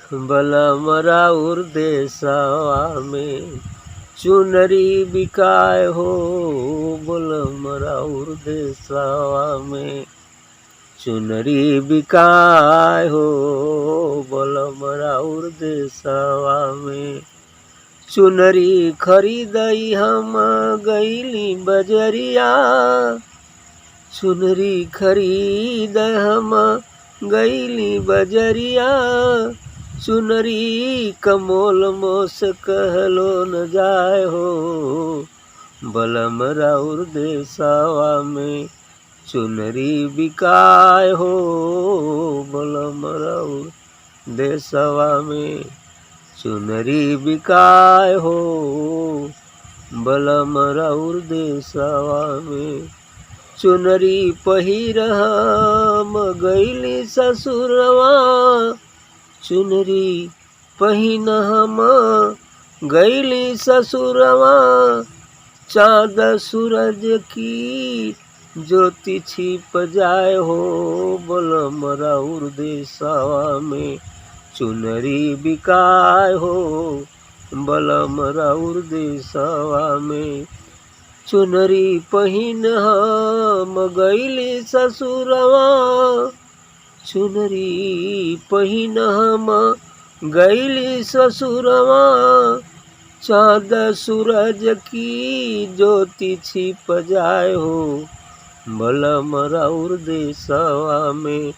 बलम राउर देशवा में चुनरी बिकाय हो। बलम राउर देशवा में चुनरी बिकाय हो। बलम राउर देशवा में चुनरी खरीदई हम गईली बजरिया। चुनरी खरीद हम गईली बजरिया। चुनरी कमोल मोस कहलो न जाय हो। बलम राउर देशवा में चुनरी बिकाय हो। बलम राउर देशवा में चुनरी बिकाय हो। बलम राउर देशवा में चुनरी पहिर हम गईली ससुरवा। चुनरी पहिन हम गईली ससुरवा। चाँद सूरज की ज्योति छिप जाए हो। बलम राउर देशवा में चुनरी बिकाय हो। बलम राउर देशवा में चुनरी पहिन हम गईली ससुरवा। चुनरी पहिन हम गईली ससुरवा। चाँद सूरज की ज्योति छिप जाए हो। बलम राउर देशवा में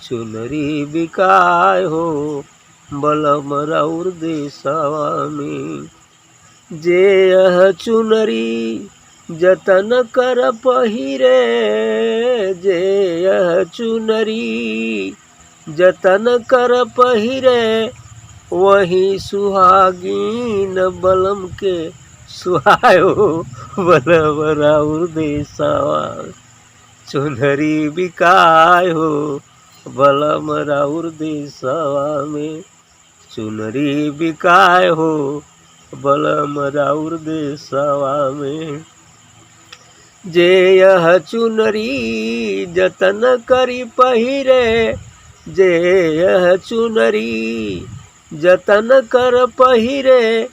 चुनरी बिकाय हो। बलम राउर देशवा में जे यह चुनरी जतन कर पहिरे। जे यह चुनरी जतन कर पहिरे वही सुहागीन बलम के सुहायो। बलम राउर देशवा चुनरी बिकाय हो। बलम राउर देशवा में चुनरी बिकाय हो। बलम राउर देशवा में जे यह चुनरी जतन करी पहिरे। जे यह चुनरी जतन कर पहिरे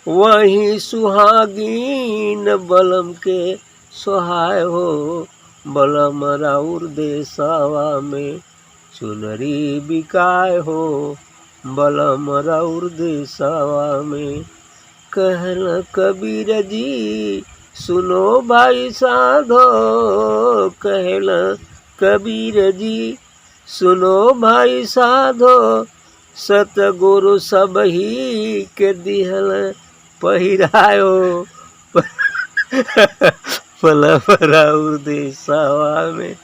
वही सुहागीन बलम के सोहाय हो। बलम राउर देशवा में चुनरी बिकाय हो। बलम राउर देशवा में कहल कबीर जी सुनो भाई साधो। कहल कबीर जी सुनो भाई साधो। सतगुरु सबही के दिहल पहिरायो। बलम राउर देशवा में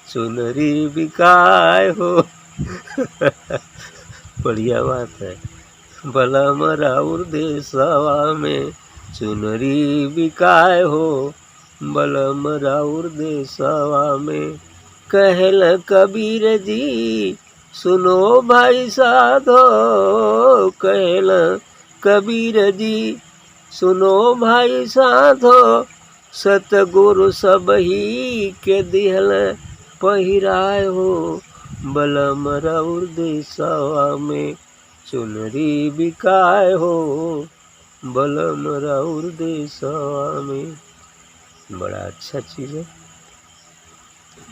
चुनरी बिकाय हो। बढ़िया बात है। बलम राउर देशवा में चुनरी बिकाय हो। बलम राउर देशवा में कहल कबीर जी सुनो भाई साधो। कहल कबीर जी सुनो भाई साधो। सतगुरु सबही के दिहल पहिराय हो। बलम राउर देशवा में चुनरी बिकाय हो। बलम राउर देशवा में बड़ा अच्छा चीज है।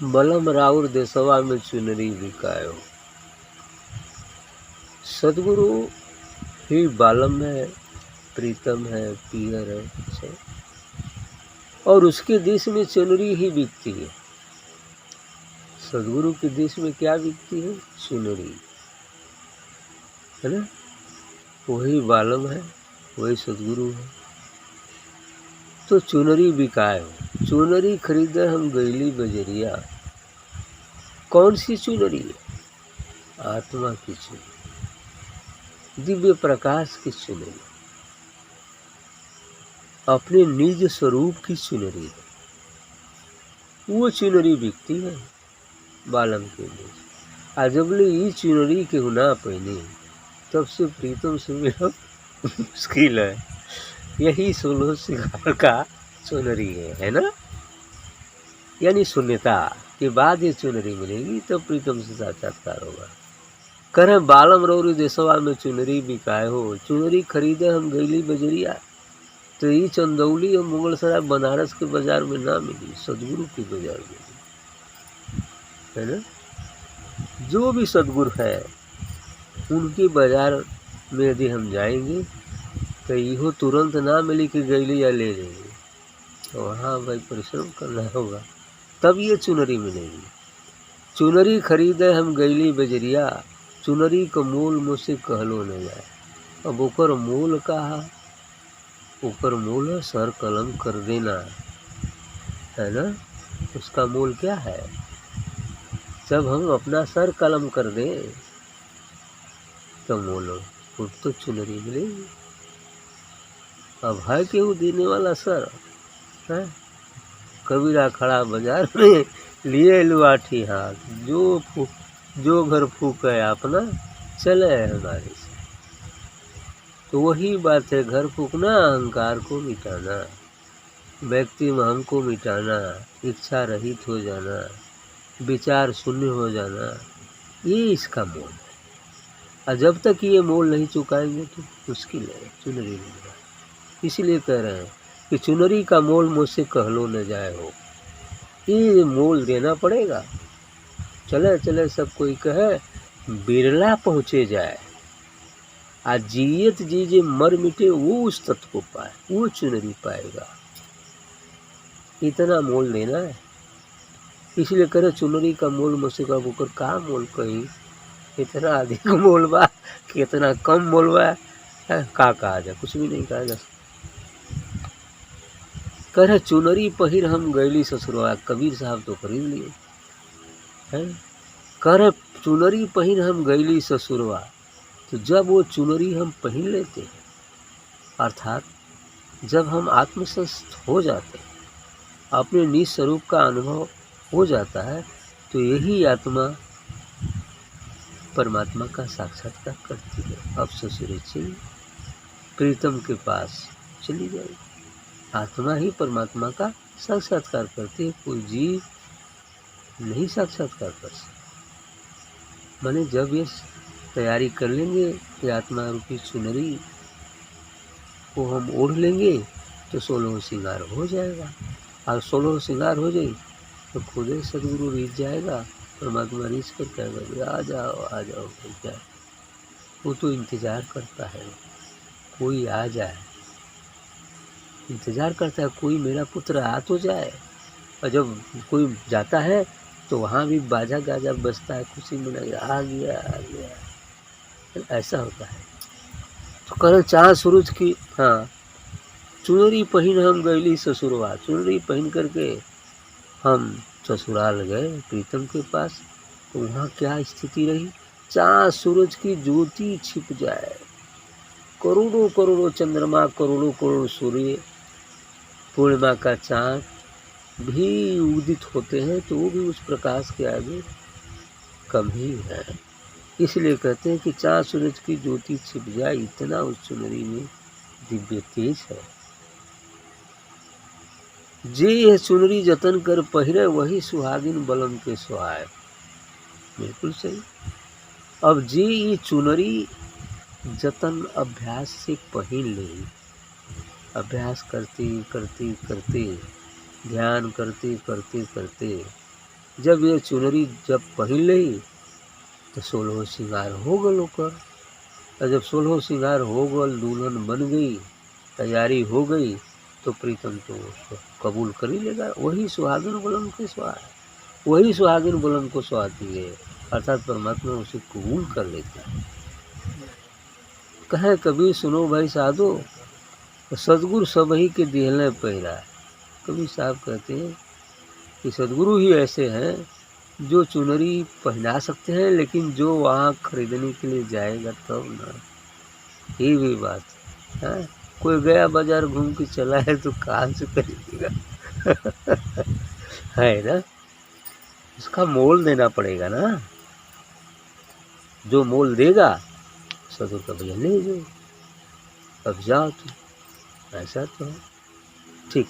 बलम राउर देशवा में चुनरी बिकाय हो। सदगुरु ही बालम है, प्रीतम है, पियर है, और उसके देश में चुनरी ही बिकती है। सदगुरु के देश में क्या बिकती है? चुनरी, है ना। वही बालम है, वही सदगुरु है। तो चुनरी बिकाए हो। चुनरी खरीदे हम गईली बजरिया। कौन सी चुनरी? आत्मा की चुनरी, दिव्य प्रकाश की चुनरी, अपने निज स्वरूप की चुनरी है। वो चुनरी बिकती है बालम के लिए। आजबले ये चुनरी के हुना पहने तब से प्रीतम से मिला मुश्किल है। यही 16 श्रृंगार का चुनरी है ना। यानी शून्यता के बाद ये चुनरी मिलेगी तब प्रीतम से साक्षात्कार होगा। करे बालम रौरी देशवा में चुनरी बिकाए हो, चुनरी खरीदे हम गईली बजरिया, तो ये चंदौली और मुगलसराय बनारस के बाजार में ना मिली, सदगुरु के बाजार में, है ना। जो भी सदगुरु है उनके बाजार में यदि हम जाएंगे तो इहो तुरंत ना मिली कि गईली या ले लेंगे, तो वहाँ भाई परिश्रम करना होगा तब ये चुनरी मिलेगी। चुनरी खरीदे हम गईली बजरिया, चुनरी का मोल मुझसे कहलो न जाए। अब ओकर मोल का ओकर मोल है सर कलम कर देना, है ना। उसका मोल क्या है? जब हम अपना सर कलम कर दें तो मोल तो चुनरी मिलेगी। अब है केहू देने वाला सर है? कबीरा खड़ा बाजार में लिए लुआठी हाथ, जो घर फूके अपना चले हमारे से। तो वही बात है, घर फूकना, अहंकार को मिटाना, व्यक्ति महम को मिटाना, इच्छा रहित हो जाना, विचार शून्य हो जाना, ये इसका मोल है। और जब तक ये मोल नहीं चुकाएंगे तो मुश्किल है चुनरी मिलना। इसीलिए कह रहे हैं कि चुनरी का मोल मुझसे कहलो न जाए हो, ये मोल देना पड़ेगा। चले चले सब कोई कहे, बिरला पहुँचे जाए, आज जियत जी जे मर मिटे वो उस तत्व को पाए, वो चुनरी पाएगा। इतना मोल देना है। इसलिए करे चुनरी का मोल मुझसे का बुकर का मोल कही, इतना अधिक मोल बा कि इतना कम मोल बा, का कहा जाए, कुछ भी नहीं कहा जा सकता। करे चुनरी पहिर हम गैली ससुरवा, कबीर साहब तो खरीद लिए हैं। करे चुनरी पहिर हम गैली ससुरवा, तो जब वो चुनरी हम पहन लेते हैं, अर्थात जब हम आत्मसंस्थ हो जाते हैं, अपने निज स्वरूप का अनुभव हो जाता है, तो यही आत्मा परमात्मा का साक्षात्कार करती है। अब ससुरे चली, प्रीतम के पास चली जाएगी। आत्मा ही परमात्मा का साक्षात्कार करती है, कोई जीव नहीं साक्षात्कार कर सकता। माने जब ये तैयारी कर लेंगे कि आत्मा रूपी चुनरी को हम ओढ़ लेंगे तो 16 श्रृंगार हो जाएगा। और 16 श्रृंगार हो जाए तो खुद ही सदगुरु रीझ जाएगा, परमात्मा रीझ कर कहेगा आ जाओ क्या। वो तो इंतज़ार करता है, कोई आ जाए, इंतज़ार करता है कोई मेरा पुत्र आ तो जाए। और जब कोई जाता है तो वहाँ भी बाजा गाजा बजता है, खुशी मना आ गया, ऐसा होता है। तो कल चाह सूरज की, हाँ, चुनरी पहन हम गईली ससुरवा, चुनरी पहन करके हम ससुराल गए प्रीतम के पास। तो वहाँ क्या स्थिति रही, चाह सूरज की ज्योति छिप जाए, करोड़ों करोड़ों चंद्रमा, करोड़ों करोड़ सूर्य, पूर्णिमा का चाँद भी उदित होते हैं तो वो भी उस प्रकाश के आगे कम ही है। इसलिए कहते हैं कि चाँद सूरज की ज्योति छिप जाए, इतना उस चुनरी में दिव्य तेज है। जे यह चुनरी जतन कर पहिरे, वही सुहागिन बलम के सुहाए। बिल्कुल सही। अब जे ये चुनरी जतन अभ्यास से पहन ले, अभ्यास करते ध्यान करते जब ये चुनरी जब पहन ले तो 16 श्रृंगार हो गल ओकर। और जब 16 श्रृंगार हो गल, दुल्हन बन गई, तैयारी हो गई, तो प्रीतम तो कबूल कर ही लेगा। वही सुहागिन बलम के सुहाए, वही सुहागिन बलम को सुहाती है, अर्थात परमात्मा उसे कबूल कर लेता है। कहे कबीर सुनो भाई साधो, सदगुरु सब ही के दिहले पहिरा। कबीर साहब कहते हैं कि सदगुरु ही ऐसे हैं जो चुनरी पहना सकते हैं, लेकिन जो वहाँ खरीदने के लिए जाएगा तब ना, ये भी बात है। कोई गया बाजार घूम के चला है तो कहाँ से खरीदेगा है ना। उसका मोल देना पड़ेगा ना, जो मोल देगा सदगुरु का भैया ले जो, अब जाओ तुम, ऐसा तो है। ठीक।